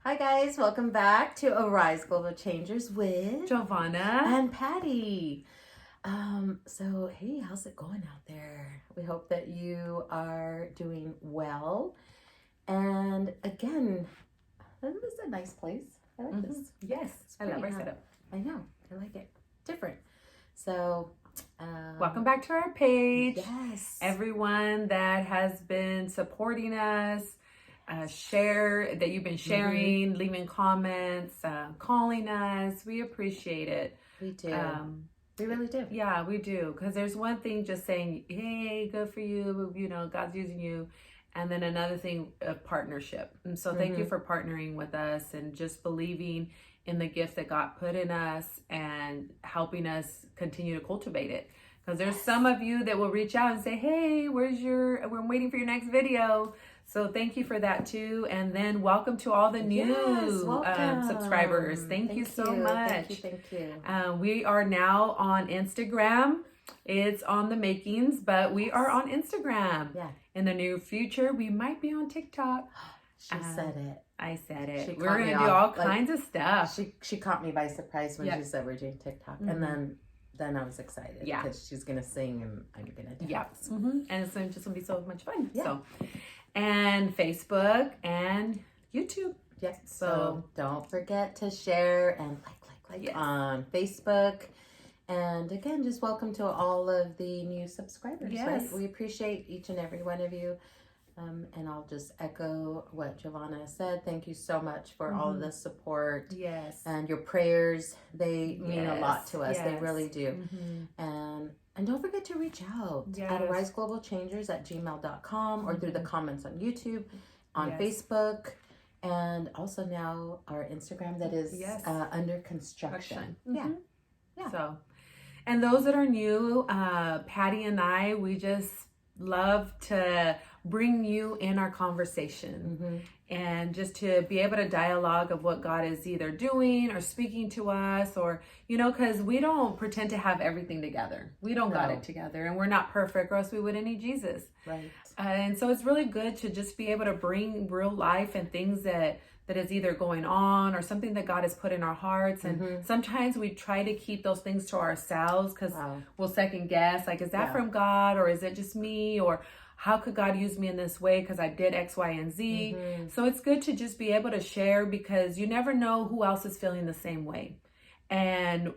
Hi guys, welcome back to Arise Global Changers with Jovanna and Patti. So hey, how's it going out there? We hope that you are doing well. And again, this is a nice place. I like this. Yes, I love our setup. I know, I like it. Different. So welcome back to our page. Yes. Everyone that has been supporting us, share that you've been sharing, leaving comments, calling us. We appreciate it. We do. We really do. Yeah, we do. Because there's one thing just saying, hey, good for you. You know, God's using you. And then another thing, a partnership. And so thank you for partnering with us and just believing in the gift that God put in us and helping us continue to cultivate it. Because there's some of you that will reach out and say, hey, we're waiting for your next video. So thank you for that too. And then welcome to all the new subscribers. Thank you so much. Thank you. We are now on Instagram. It's on the makings, but we are on Instagram. Yeah. In the near future, we might be on TikTok. She said it. I said it. We're going to do all kinds of stuff. She caught me by surprise when she said we're doing TikTok. And then I was excited because she's going to sing and I'm going to dance. Yeah. And it's just going to be so much fun. Yeah. So, and Facebook and YouTube. Yes. So don't forget to share and like on Facebook. And again, just welcome to all of the new subscribers. Yes. Right? We appreciate each and every one of you. And I'll just echo what Jovanna said. Thank you so much for all of the support. Yes. And your prayers. They mean a lot to us. Yes. They really do. And don't forget to reach out at ariseglobalchangers@gmail.com or through the comments on YouTube, on Facebook, and also now our Instagram that is under construction. Yeah. So, and those that are new, Patti and I, we just love to bring you in our conversation and just to be able to dialogue of what God is either doing or speaking to us, or, you know, because we don't pretend to have everything together. We don't got it together, and we're not perfect, or else we wouldn't need Jesus. Right. And so it's really good to just be able to bring real life and things that is either going on or something that God has put in our hearts. And sometimes we try to keep those things to ourselves because we'll second guess, like, is that from God, or is it just me, or how could God use me in this way because I did X, Y, and Z. So it's good to just be able to share, because you never know who else is feeling the same way. And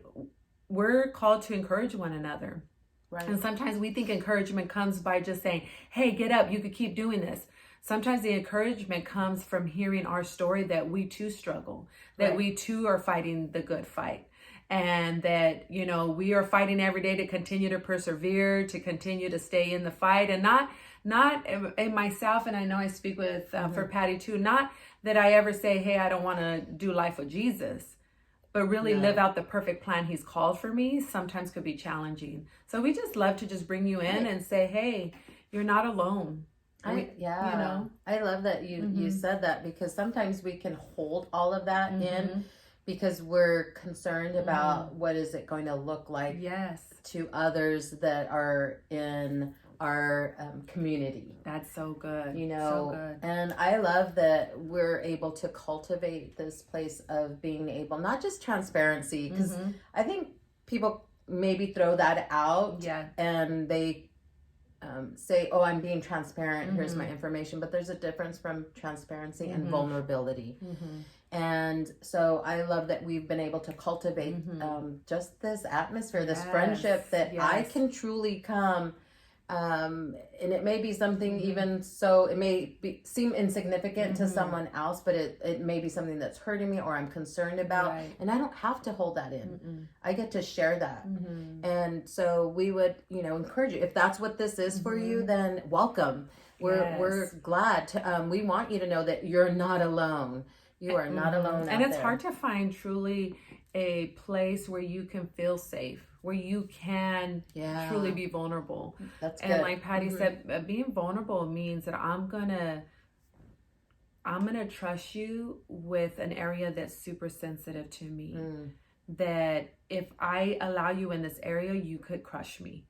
we're called to encourage one another. Right. And sometimes we think encouragement comes by just saying, hey, get up, you could keep doing this. Sometimes the encouragement comes from hearing our story, that we too struggle, that we too are fighting the good fight. And that, you know, we are fighting every day to continue to persevere, to continue to stay in the fight, and not in myself. And I know I speak with for Patti too, not that I ever say, hey, I don't want to do life with Jesus, but really live out the perfect plan he's called for me. Sometimes could be challenging. So we just love to just bring you in and say, hey, you're not alone. You know, I love that you said that, because sometimes we can hold all of that in because we're concerned about what is it going to look like to others that are in our community. That's so good. You know, so good. And I love that we're able to cultivate this place of being able, not just transparency, because I think people maybe throw that out and they say, oh, I'm being transparent, here's my information. But there's a difference from transparency and vulnerability. And so I love that we've been able to cultivate just this atmosphere, this friendship that I can truly come. And it may be something even so, it may seem insignificant to someone else, but it may be something that's hurting me or I'm concerned about. And I don't have to hold that in. I get to share that. And so we would, you know, encourage you. If that's what this is for you, then welcome. We're glad to, we want you to know that you're not alone. You are not alone. And it's hard to find truly a place where you can feel safe, where you can truly be vulnerable. That's good. And like Patti said, being vulnerable means that I'm gonna trust you with an area that's super sensitive to me. That if I allow you in this area, you could crush me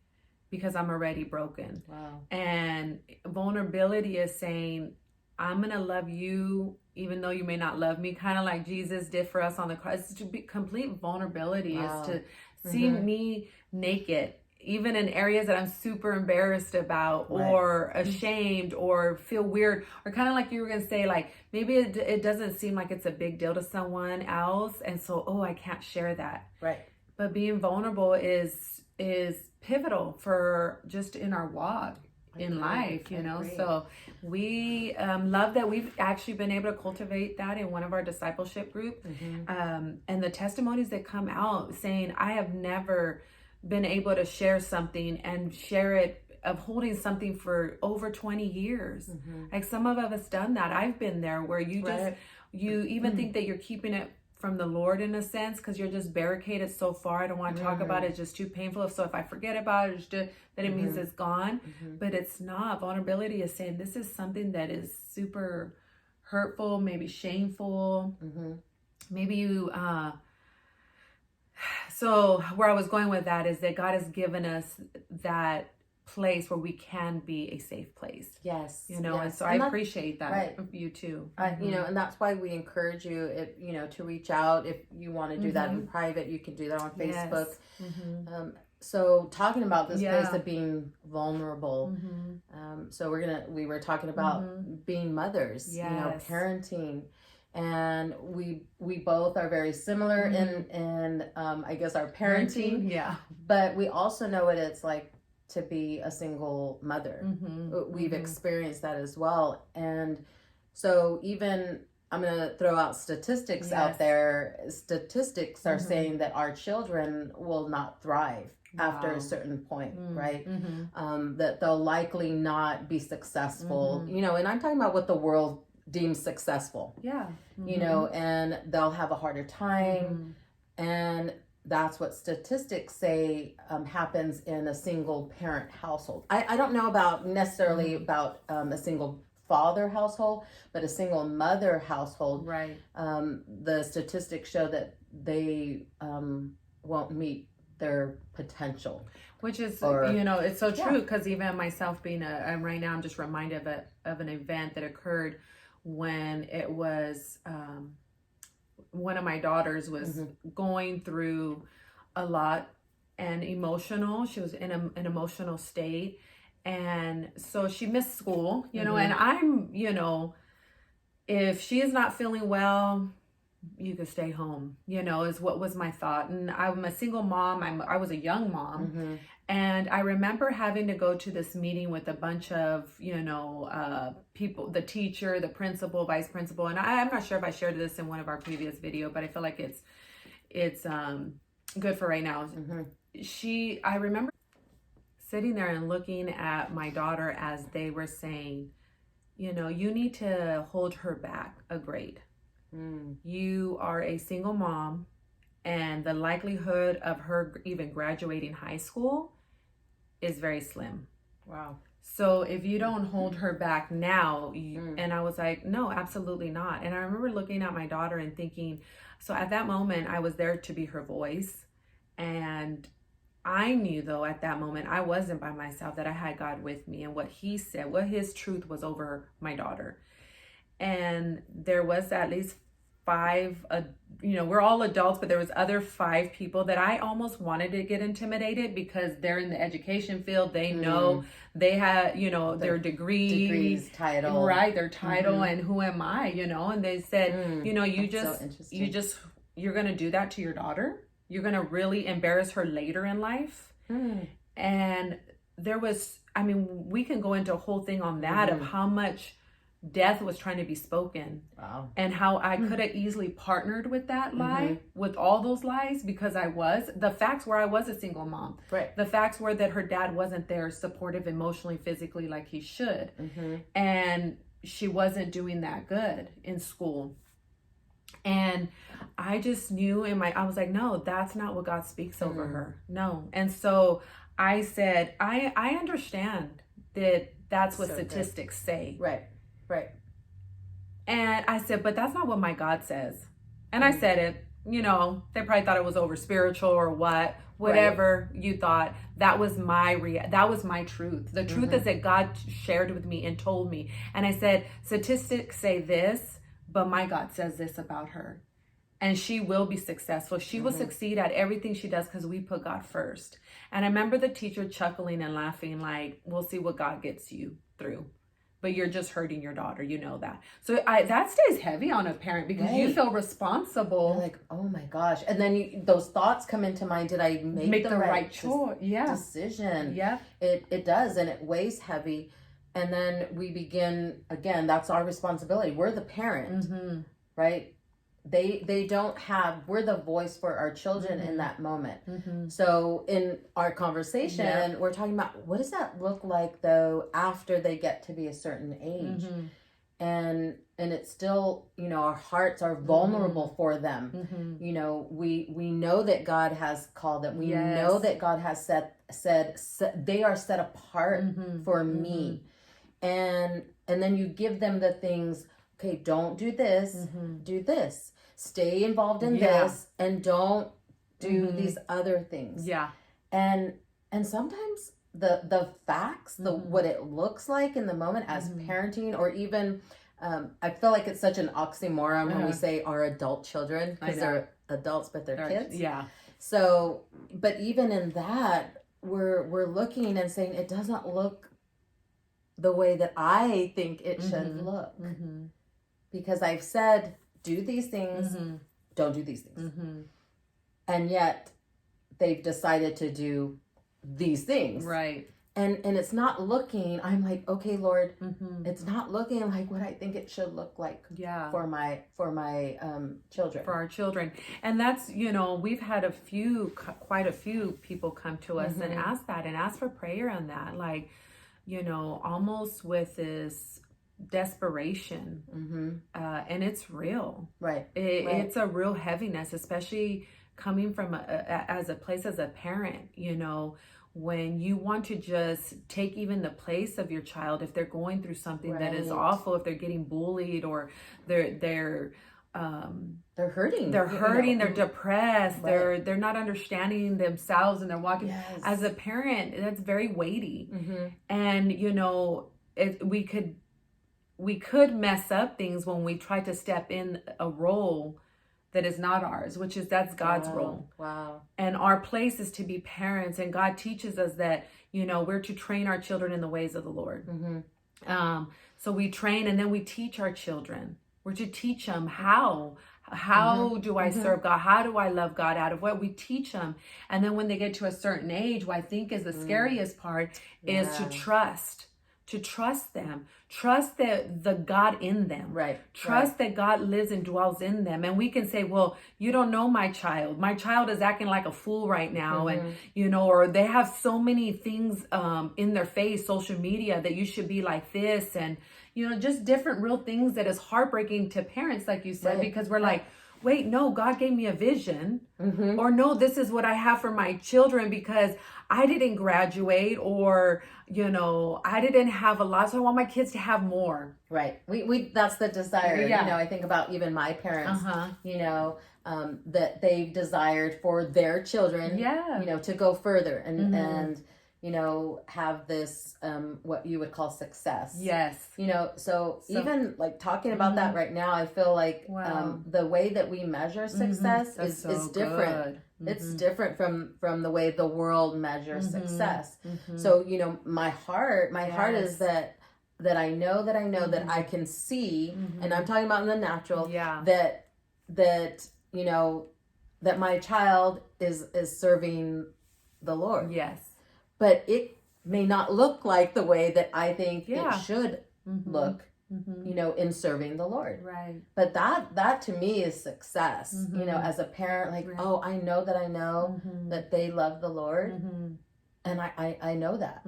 because I'm already broken. Wow. And vulnerability is saying, I'm going to love you even though you may not love me, kind of like Jesus did for us on the cross. It's to be complete vulnerability. Wow. Is to see me naked, even in areas that I'm super embarrassed about, right, or ashamed or feel weird, or kind of like you were going to say, like maybe it doesn't seem like it's a big deal to someone else. And so, I can't share that. Right. But being vulnerable is pivotal for just in our walk in life, you know. So we love that we've actually been able to cultivate that in one of our discipleship group. And the testimonies that come out saying, I have never been able to share something and share it, of holding something for over 20 years. Like some of us done that. I've been there where you just, you even think that you're keeping it from the Lord in a sense, because you're just barricaded so far. I don't want to talk about it. It's just too painful. So if I forget about it, then it means it's gone. But it's not. Vulnerability is saying this is something that is super hurtful, maybe shameful. Maybe you, so where I was going with that is that God has given us that place where we can be a safe place. Yes. You know, and so I appreciate that of you too. You know, and that's why we encourage you, if, you know, to reach out. If you want to do that in private, you can do that on Facebook. So talking about this place of being vulnerable. So we were talking about being mothers, you know, parenting. And we both are very similar in I guess our parenting. But we also know what it's like to be a single mother. We've experienced that as well. And so even, I'm going to throw out statistics out there. Statistics are saying that our children will not thrive after a certain point, right? That they'll likely not be successful, you know, and I'm talking about what the world deems successful. You know, and they'll have a harder time. And that's what statistics say happens in a single parent household. I don't know about necessarily about a single father household, but a single mother household. Right. The statistics show that they won't meet their potential. Which is, you know, it's so true, because even myself being right now, I'm just reminded of an event that occurred when it was one of my daughters was going through a lot and emotional. She was in an emotional state. And so she missed school, you know, and I'm, you know, if she is not feeling well, you could stay home, you know, is what was my thought. And I'm a single mom. I was a young mom. And I remember having to go to this meeting with a bunch of, you know, people, the teacher, the principal, vice principal. And I'm not sure if I shared this in one of our previous video, but I feel like it's good for right now. I remember sitting there and looking at my daughter as they were saying, you know, you need to hold her back a grade. You are a single mom, and the likelihood of her even graduating high school is very slim. Wow. So if you don't hold her back now, and I was like, no, absolutely not. And I remember looking at my daughter and thinking, so at that moment, I was there to be her voice. And I knew, though, at that moment, I wasn't by myself, that I had God with me, and what he said, what his truth was over my daughter. And there was at least 5, you know, we're all adults, but there was other 5 people that I almost wanted to get intimidated, because they're in the education field. They know, they had, you know, their degrees, title, right? Their title, and who am I, you know? And they said, you know, you're going to do that to your daughter. You're going to really embarrass her later in life. And there was, I mean, we can go into a whole thing on that of how much death was trying to be spoken. Wow. And how I could have easily partnered with that lie, with all those lies, because the facts were I was a single mom. Right. The facts were that her dad wasn't there supportive emotionally, physically, like he should. And she wasn't doing that good in school. And I just knew I was like, no, that's not what God speaks over her. No. And so I said, I understand that that's what statistics say. Right. Right. And I said, but that's not what my God says. And I said it, you know, they probably thought it was over spiritual or whatever you thought. That was that was my truth. The truth is that God shared with me and told me. And I said, statistics say this, but my God says this about her. And she will be successful. She will succeed at everything she does because we put God first. And I remember the teacher chuckling and laughing like, we'll see what God gets you through. But you're just hurting your daughter. You know that. So that stays heavy on a parent because you feel responsible. You're like, oh my gosh. And then those thoughts come into mind. Did I make the right choice? Decision? Yeah. It does. And it weighs heavy. And then we begin, again, that's our responsibility. We're the parent, right? They don't have, we're the voice for our children in that moment. So in our conversation, we're talking about what does that look like though after they get to be a certain age? And it's still, you know, our hearts are vulnerable for them. You know, we know that God has called them. We know that God has said they are set apart for me. And then you give them the things, okay, don't do this, do this. Stay involved in this and don't do these other things. Yeah. And sometimes the facts, what it looks like in the moment as parenting, or even I feel like it's such an oxymoron when we say our adult children, because they're adults but they're kids. Yeah. So, but even in that, we're looking and saying it doesn't look the way that I think it should look. Because I've said, do these things, don't do these things. And yet they've decided to do these things. Right. And it's not looking, I'm like, okay, Lord, it's not looking like what I think it should look like for my children. For our children. And that's, you know, we've had quite a few people come to us and ask that and ask for prayer on that. Like, you know, almost with this desperation, and it's real, right? It's a real heaviness, especially coming from as a place as a parent. You know, when you want to just take even the place of your child if they're going through something that is awful, if they're getting bullied or they're hurting, they're depressed, they're not understanding themselves, and they're walking. As a parent, that's very weighty. And you know, we could mess up things when we try to step in a role that is not ours, that's God's role. Wow. And our place is to be parents, and God teaches us that, you know, we're to train our children in the ways of the Lord. So we train and then we teach our children. We're to teach them how do I serve God? How do I love God? Out of what we teach them. And then when they get to a certain age, what I think is the scariest part is to trust them, trust the God in them, trust that God lives and dwells in them. And we can say, well, you don't know my child is acting like a fool right now. And, you know, or they have so many things in their face, social media, that you should be like this. And, you know, just different real things that is heartbreaking to parents, like you said, because we're like, wait, no, God gave me a vision, or no, this is what I have for my children because I didn't graduate, or, you know, I didn't have a lot, so I want my kids to have more. Right. We that's the desire. You know, I think about even my parents, you know, that they've desired for their children, you know, to go further and you know, have this, what you would call success. Yes. You know, so even like talking about that right now, I feel like the way that we measure success is different. It's different from the way the world measures success. So, you know, my heart is that I know that I can see, and I'm talking about in the natural, that, you know, that my child is serving the Lord. Yes. But it may not look like the way that I think it should look, you know, in serving the Lord. Right. But that to me is success, you know, as a parent, like, oh, I know that they love the Lord. And I know that.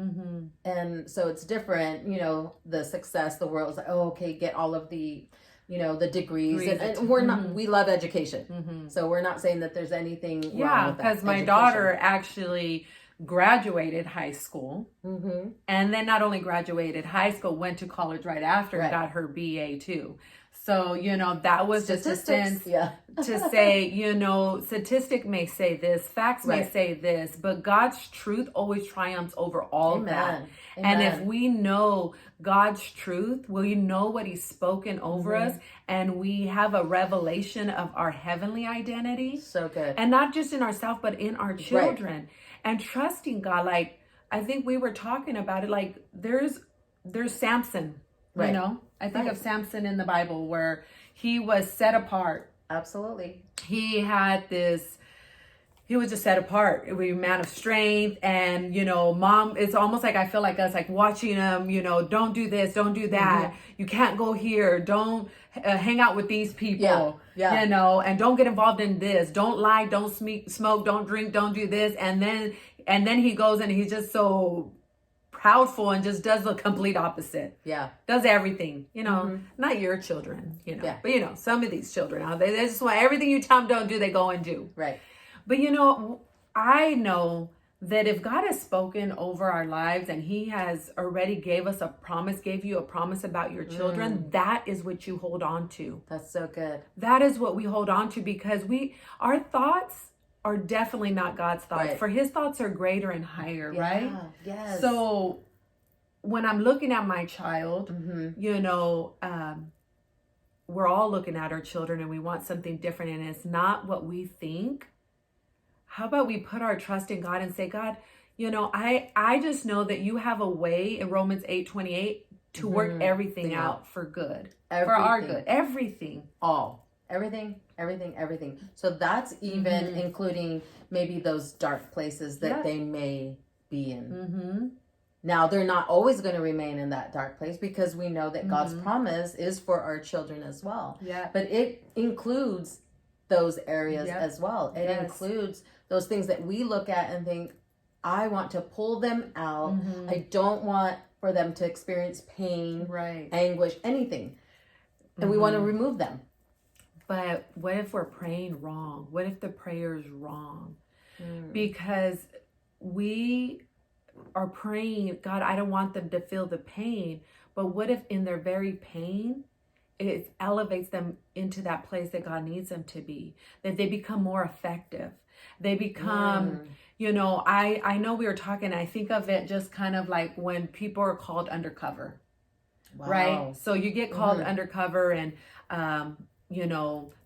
And so it's different, you know, the success, the world is like, oh, okay, get all of the, you know, the degrees. And we're not, we love education. So we're not saying that there's anything wrong with that. Because my daughter actually graduated high school, and then not only graduated high school, went to college right after and got her BA too. So, that was just a sense to say, statistic may say this, facts may say this, but God's truth always triumphs over all of that. And if we know God's truth, we know what he's spoken over us, and we have a revelation of our heavenly identity. So good. And not just in ourselves, but in our children. And trusting God. Like, I think we were talking about it, like there's Samson, I think of Samson in the Bible where he was set apart. Absolutely. He was just set apart. He was a man of strength. And, mom, it's almost like I feel like us, like watching him, don't do this, don't do that. You can't go here. Don't hang out with these people, and don't get involved in this. Don't lie, don't smoke, don't drink, don't do this. And then he goes and he's just so proudful and just does the complete opposite. Does everything, not your children, but some of these children out there, they just want everything you tell them don't do, they go and do. Right. But I know that if God has spoken over our lives and he has already gave you a promise about your children, that is what you hold on to. That's so good. That is what we hold on to, because our thoughts are definitely not God's thoughts. Right. For his thoughts are greater and higher, right? Yes. So when I'm looking at my child, we're all looking at our children and we want something different, and it's not what we think. How about we put our trust in God and say, God, I just know that you have a way in Romans 8:28 to work everything out for good, for our good, everything, all. Everything. So that's even including maybe those dark places that they may be in. Now, they're not always going to remain in that dark place, because we know that God's promise is for our children as well. But it includes those areas as well. It includes those things that we look at and think, I want to pull them out. I don't want for them to experience pain, anguish, anything. And we want to remove them. But what if we're praying wrong? What if the prayer is wrong? Because we are praying, God, I don't want them to feel the pain. But what if in their very pain, it elevates them into that place that God needs them to be, that they become more effective. They become, I know we were talking, I think of it just kind of like when people are called undercover, right? So you get called undercover, and,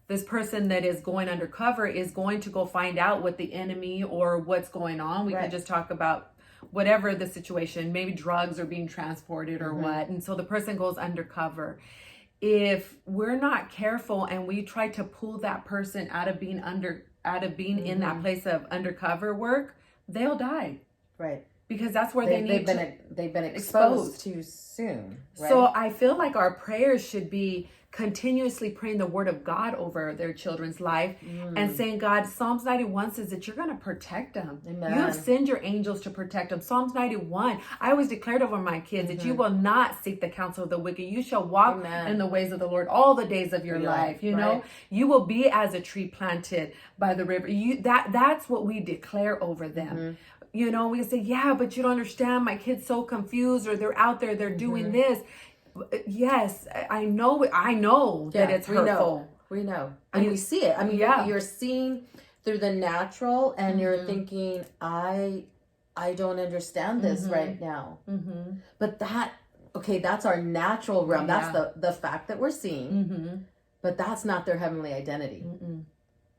this person that is going undercover is going to go find out what the enemy or what's going on. We can just talk about whatever the situation, maybe drugs are being transported or what. And so the person goes undercover. If we're not careful and we try to pull that person out of being in that place of undercover work, they'll die. Right. Because that's where they've been exposed too soon. Right? So I feel like our prayers should be continuously praying the word of God over their children's life and saying, God, Psalms 91 says that you're going to protect them. Amen. You have sent your angels to protect them. Psalms 91, I always declared over my kids that you will not seek the counsel of the wicked. You shall walk in the ways of the Lord all the days of your life. You know, you will be as a tree planted by the river. That's what we declare over them. You know, we say, yeah, but you don't understand. My kid's so confused, or they're out there, they're doing this. Yes, I know that it's hurtful. We know. And we see it. I mean, you're seeing through the natural, and you're thinking, I don't understand this right now. But that's our natural realm. That's the fact that we're seeing. But that's not their heavenly identity.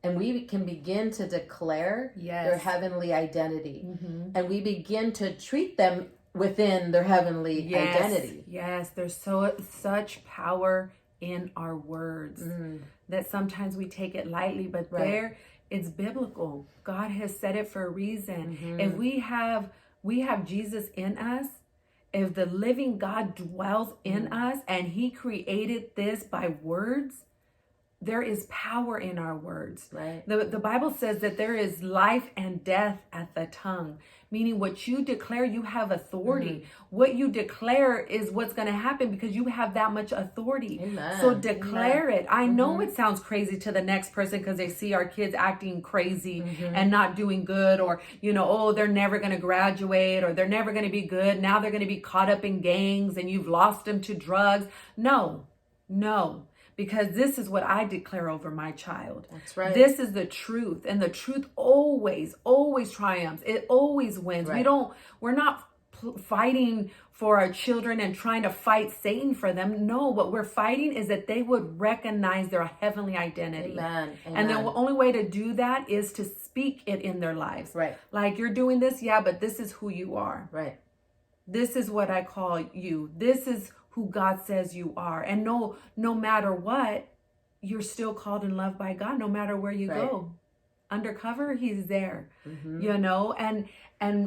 And we can begin to declare their heavenly identity. And we begin to treat them within their heavenly identity. Yes, there's such power in our words that sometimes we take it lightly, but it's biblical. God has said it for a reason. If we have Jesus in us, if the living God dwells in us and he created this by words, there is power in our words. Right. The Bible says that there is life and death at the tongue, meaning what you declare, you have authority. What you declare is what's going to happen because you have that much authority. Amen. So declare it. I know it sounds crazy to the next person because they see our kids acting crazy and not doing good, or, they're never going to graduate, or they're never going to be good. Now they're going to be caught up in gangs and you've lost them to drugs. No. because this is what I declare over my child. That's right. This is the truth, and the truth always triumphs. It always wins. Right. We're not fighting for our children and trying to fight Satan for them. No, what we're fighting is that they would recognize their heavenly identity. Amen. And the only way to do that is to speak it in their lives. Right. Like, you're doing this, yeah, but this is who you are. Right. This is what I call you. This is who God says you are. And no matter what, you're still called and loved by God, no matter where you go. Undercover, he's there, you know? And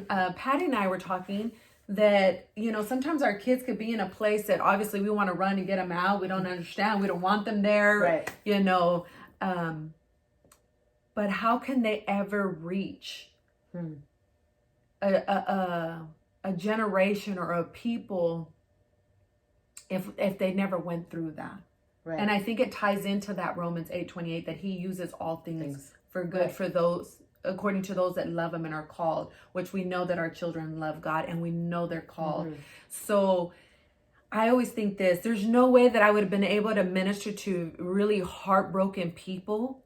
Patty and I were talking that, you know, sometimes our kids could be in a place that obviously we want to run and get them out. We don't understand. We don't want them there, right. You know? But how can they ever reach a generation or a people if they never went through that? Right. And I think it ties into that Romans 8:28, that he uses all things for good for those, according to those that love him and are called, which we know that our children love God and we know they're called. So I always think this, there's no way that I would have been able to minister to really heartbroken people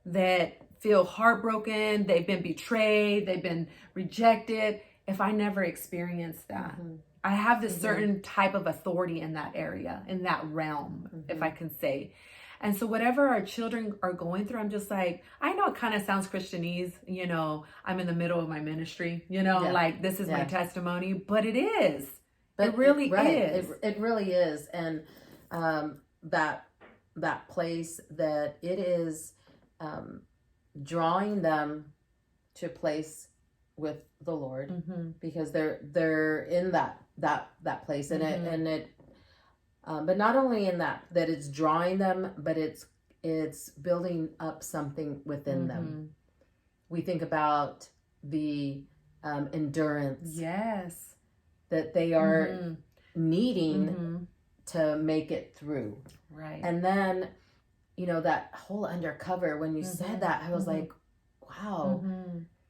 that feel heartbroken, they've been betrayed, they've been rejected, if I never experienced that. I have this certain type of authority in that area, in that realm, if I can say. And so whatever our children are going through, I'm just like, I know it kind of sounds Christianese, you know, I'm in the middle of my ministry, you know, like this is my testimony, but it is. But it really is. It really is. And that place that it is drawing them to a place with the Lord, because they're in that place, and it but not only in that it's drawing them, but it's building up something within them. We think about the endurance, that they are needing to make it through, right? And then, you know, that whole undercover, when you said that, I was like, wow.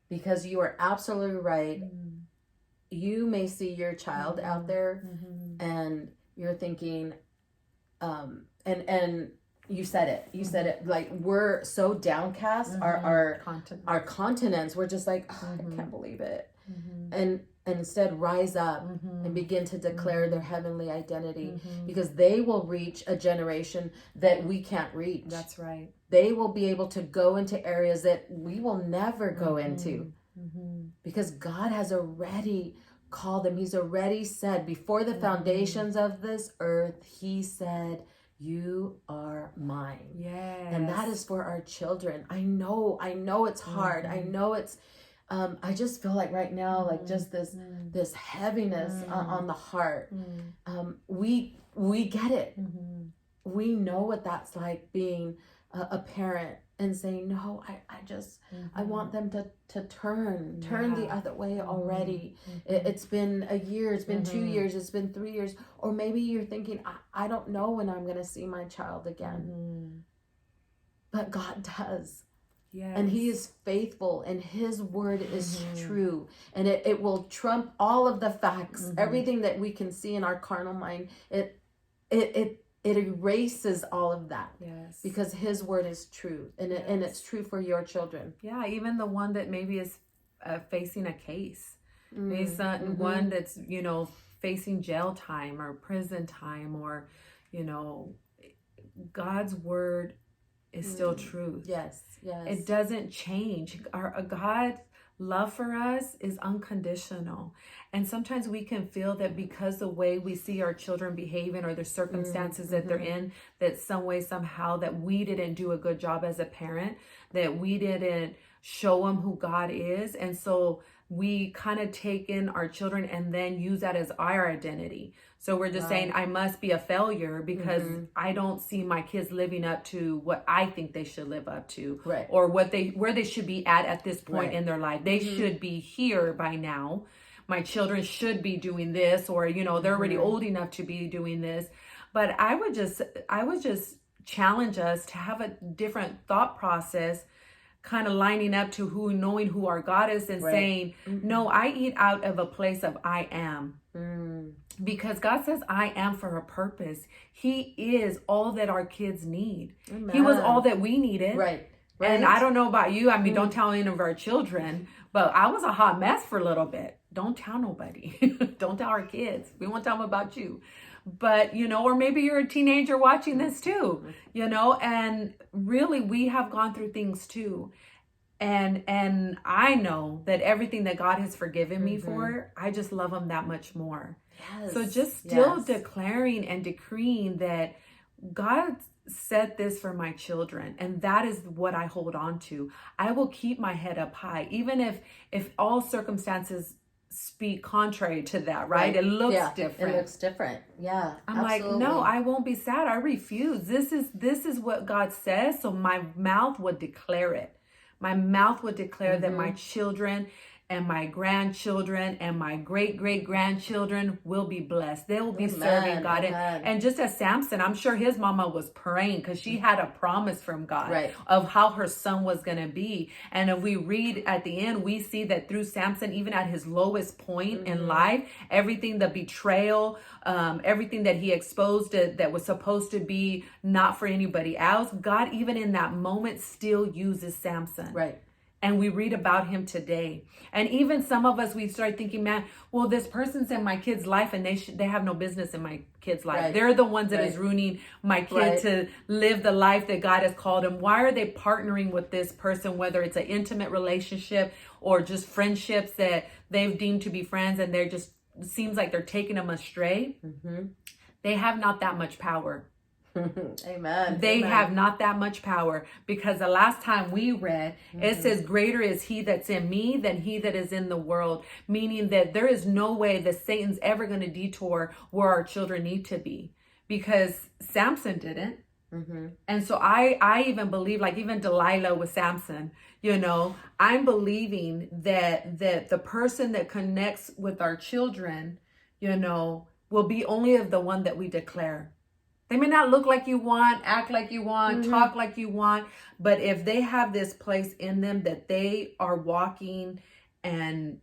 Because you are absolutely right. You may see your child out there and you're thinking, and you said it. You said it, like, we're so downcast. Our continents, we're just like, oh, I can't believe it. And instead rise up and begin to declare their heavenly identity, because they will reach a generation that we can't reach. That's right. They will be able to go into areas that we will never go into, because God has already called them. He's already said, before the foundations of this earth, he said, you are mine. Yes. And that is for our children. I know it's hard. I know it's, I just feel like right now, like just this heaviness on the heart. We get it. We know what that's like, being a parent and saying, no, I want them to turn the other way already. It's been a year, it's been 2 years, it's been 3 years. Or maybe you're thinking, I don't know when I'm going to see my child again. But God does. Yes. And he is faithful, and his word is true, and it will trump all of the facts, everything that we can see in our carnal mind. It erases all of that. Yes. Because his word is true, and and it's true for your children. Yeah, even the one that maybe is facing a case, maybe one that's, you know, facing jail time or prison time, or, you know, God's word is still truth. Yes. It doesn't change. Our God's love for us is unconditional. And sometimes we can feel that because the way we see our children behaving, or the circumstances that they're in, that some way, somehow, that we didn't do a good job as a parent, that we didn't show them who God is. And so we kind of take in our children and then use that as our identity. So we're just saying, I must be a failure because I don't see my kids living up to what I think they should live up to, or where they should be at this point in their life. They should be here by now. My children should be doing this, or, you know, they're already old enough to be doing this. But I would just challenge us to have a different thought process, kind of lining up to knowing who our God is and saying, no, I eat out of a place of I am. Because God says I am for a purpose. He is all that our kids need. Amen. He was all that we needed. Right. And I don't know about you. I mean, don't tell any of our children, but I was a hot mess for a little bit. Don't tell nobody. Don't tell our kids. We won't tell them about you. But, or maybe you're a teenager watching this too, and really we have gone through things too. And I know that everything that God has forgiven me for, I just love him that much more. Yes. So just still declaring and decreeing that God said this for my children, and that is what I hold on to. I will keep my head up high, even if all circumstances speak contrary to that, right? It looks different. It looks different. Yeah. I'm absolutely. Like, no, I won't be sad. I refuse. This is what God says. So my mouth would declare it. My mouth would declare that my children and my grandchildren and my great-great-grandchildren will be blessed. They will be serving God. And just as Samson, I'm sure his mama was praying because she had a promise from God of how her son was going to be. And if we read at the end, we see that through Samson, even at his lowest point in life, everything, the betrayal, everything that he exposed that was supposed to be not for anybody else, God, even in that moment, still uses Samson. Right. And we read about him today. And even some of us, we start thinking, man, well, this person's in my kid's life and they have no business in my kid's life. Right. They're the ones that is ruining my kid to live the life that God has called him. Why are they partnering with this person, whether it's an intimate relationship or just friendships that they've deemed to be friends and they're just, seems like they're taking them astray? They have not that much power. Amen. They have not that much power, because the last time we read, it says, greater is he that's in me than he that is in the world, meaning that there is no way that Satan's ever going to detour where our children need to be, because Samson didn't. And so I even believe, like even Delilah with Samson, I'm believing that the person that connects with our children, will be only of the one that we declare. They may not look like you want, act like you want, talk like you want, but if they have this place in them that they are walking and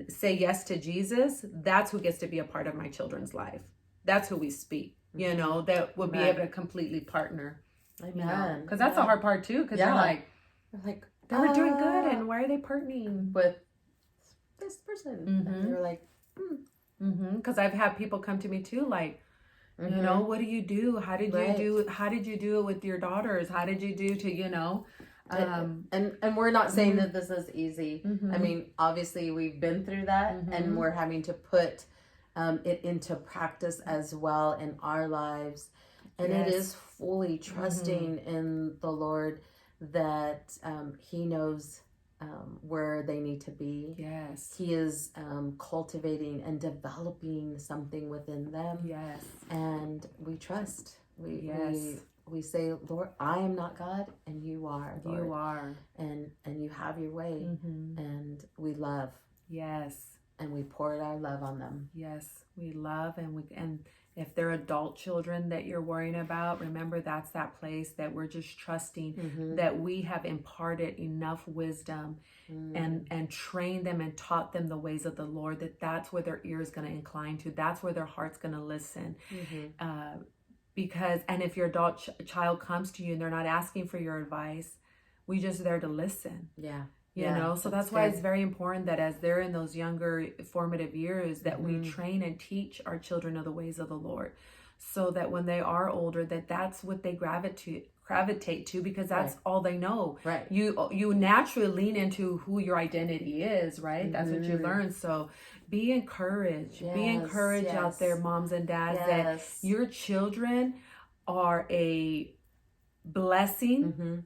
say yes to Jesus, that's who gets to be a part of my children's life. That's who we speak, that will be able to completely partner. Amen. Because that's the hard part too, because they're like, they were doing good, and why are they partnering with this person? And they're like, because I've had people come to me too, like, what do you do? How did you do it with your daughters? How did you do to, and we're not saying that this is easy. I mean, obviously we've been through that, and we're having to put it into practice as well in our lives. And it is fully trusting in the Lord that he knows where they need to be. Yes. He is cultivating and developing something within them. Yes. And we trust. We say, Lord, I am not God, and you are, Lord. You are. And you have your way. And we love. Yes. And we pour our love on them. Yes. We love, and if they're adult children that you're worrying about, remember that's that place that we're just trusting that we have imparted enough wisdom and trained them and taught them the ways of the Lord, that's where their ear is going to incline to. That's where their heart's going to listen. Because, and if your adult child comes to you and they're not asking for your advice, we just there to listen. Yeah. So that's why it's very important that as they're in those younger formative years that we train and teach our children of the ways of the Lord, so that when they are older, that's what they gravitate to, because that's all they know. Right. You naturally lean into who your identity is, right? That's what you learn. So be encouraged. Be encouraged out there, moms and dads, that your children are a blessing.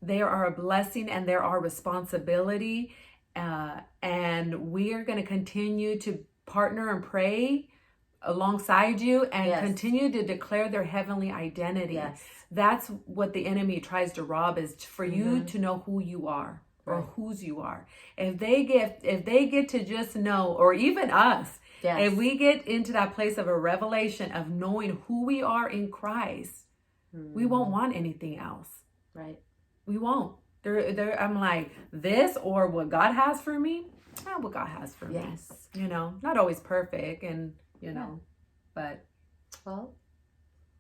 They are a blessing, and they're our responsibility. And we are going to continue to partner and pray alongside you and continue to declare their heavenly identity. That's what the enemy tries to rob, is for you to know who you are or whose you are. If they get to just know, or even us, if we get into that place of a revelation of knowing who we are in Christ, we won't want anything else. Right. We won't. I'm like, this or what God has for me? What God has for me. Yes. You know, not always perfect and, you know, but. Well,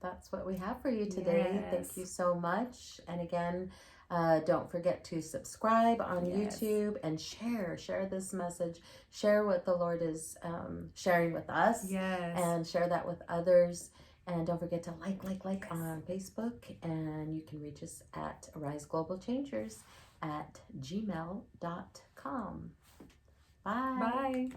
that's what we have for you today. Yes. Thank you so much. And again, don't forget to subscribe on YouTube and share this message. Share what the Lord is sharing with us. Yes. And share that with others. And don't forget to like on Facebook. And you can reach us at ariseglobalchangers@gmail.com. Bye. Bye.